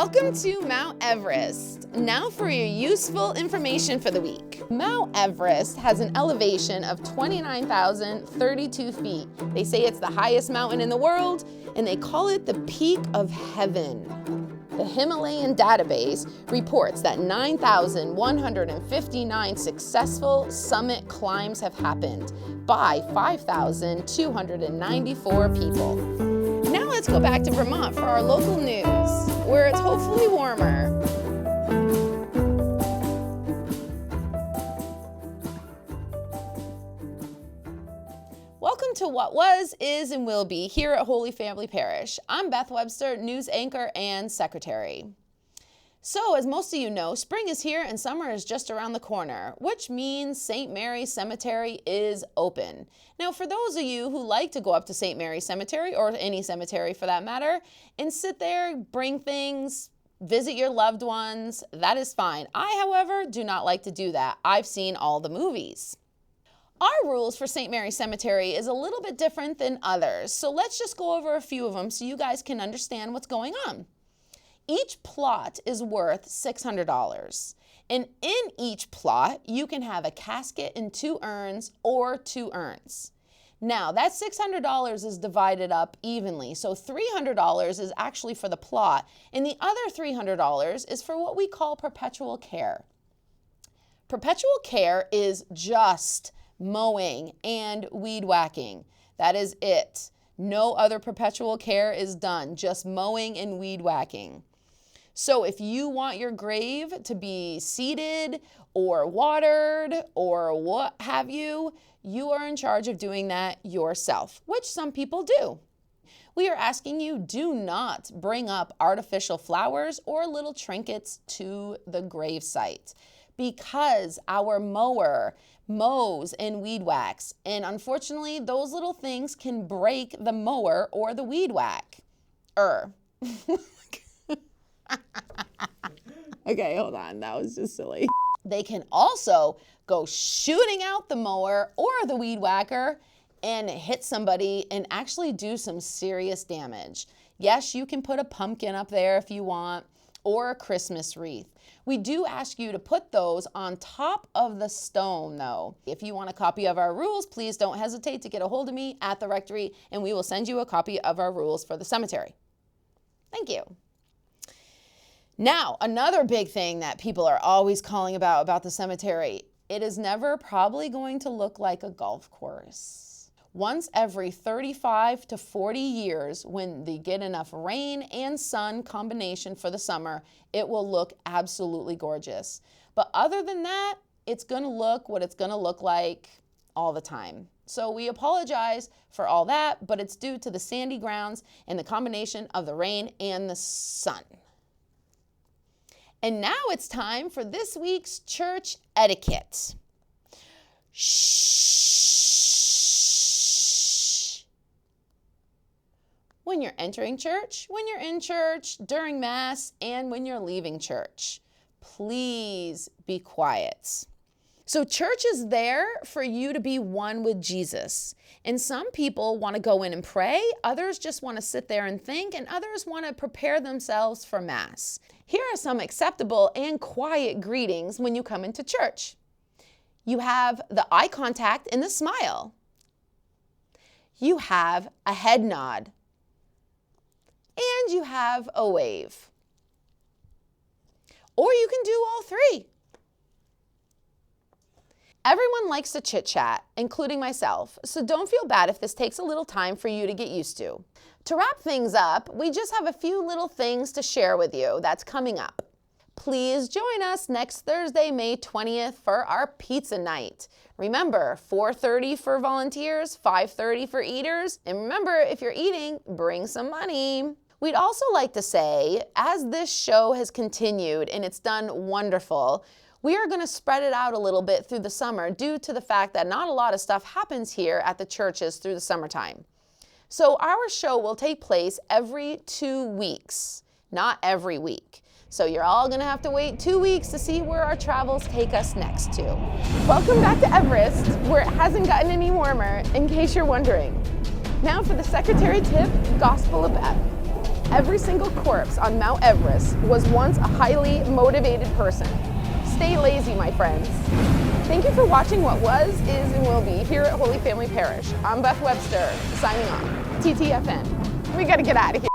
Welcome to Mount Everest. Now for your useful information for the week. Mount Everest has an elevation of 29,032 feet. They say it's the highest mountain in the world, and they call it the peak of heaven. The Himalayan database reports that 9,159 successful summit climbs have happened by 5,294 people. Now let's go back to Vermont for our local news, where it's hopefully warmer. Welcome to What Was, Is, and Will Be here at Holy Family Parish. I'm Beth Webster, news anchor and secretary. So, as most of you know, spring is here and summer is just around the corner, which means St. Mary's Cemetery is open. Now, for those of you who like to go up to St. Mary's Cemetery, or any cemetery for that matter, and sit there, bring things, visit your loved ones, that is fine. I, however, do not like to do that. I've seen all the movies. Our rules for St. Mary's Cemetery is a little bit different than others, so let's just go over a few of them so you guys can understand what's going on. Each plot is worth $600, and in each plot, you can have a casket and 2 urns or 2 urns. Now, that $600 is divided up evenly, so $300 is actually for the plot, and the other $300 is for what we call perpetual care. Perpetual care is just mowing and weed whacking. That is it. No other perpetual care is done, just mowing and weed whacking. So if you want your grave to be seeded or watered or what have you, you are in charge of doing that yourself, which some people do. We are asking you, do not bring up artificial flowers or little trinkets to the grave site, because our mower mows and weed whacks, and unfortunately those little things can break the mower or the weed whack. Okay, hold on, that was just silly. They can also go shooting out the mower or the weed whacker and hit somebody and actually do some serious damage. Yes, you can put a pumpkin up there if you want, or a Christmas wreath. We do ask you to put those on top of the stone, though. If you want a copy of our rules, please don't hesitate to get a hold of me at the rectory, and we will send you a copy of our rules for the cemetery. Thank you. Now, another big thing that people are always calling about the cemetery, it is never probably going to look like a golf course. Once every 35 to 40 years, when they get enough rain and sun combination for the summer, it will look absolutely gorgeous. But other than that, it's going to look what it's going to look like all the time. So we apologize for all that, but it's due to the sandy grounds and the combination of the rain and the sun. And now it's time for this week's church etiquette. Shh. When you're entering church, when you're in church, during Mass, and when you're leaving church, please be quiet. So church is there for you to be one with Jesus. And some people want to go in and pray, others just want to sit there and think, and others want to prepare themselves for Mass. Here are some acceptable and quiet greetings when you come into church. You have the eye contact and the smile. You have a head nod. And you have a wave. Or you can do all three. Everyone likes to chit-chat, including myself, so don't feel bad if this takes a little time for you to get used to. To wrap things up, we just have a few little things to share with you that's coming up. Please join us next Thursday, May 20th for our pizza night. Remember, 4:30 for volunteers, 5:30 for eaters, and remember, if you're eating, bring some money. We'd also like to say, as this show has continued and it's done wonderful, we are going to spread it out a little bit through the summer due to the fact that not a lot of stuff happens here at the churches through the summertime. So our show will take place every 2 weeks, not every week. So you're all going to have to wait 2 weeks to see where our travels take us next to. Welcome back to Everest, where it hasn't gotten any warmer, in case you're wondering. Now for the secretary tip, Gospel of Beth. Every single corpse on Mount Everest was once a highly motivated person. Stay lazy, my friends. Thank you for watching What Was, Is, and Will Be here at Holy Family Parish. I'm Beth Webster, signing off. TTFN. We gotta get out of here.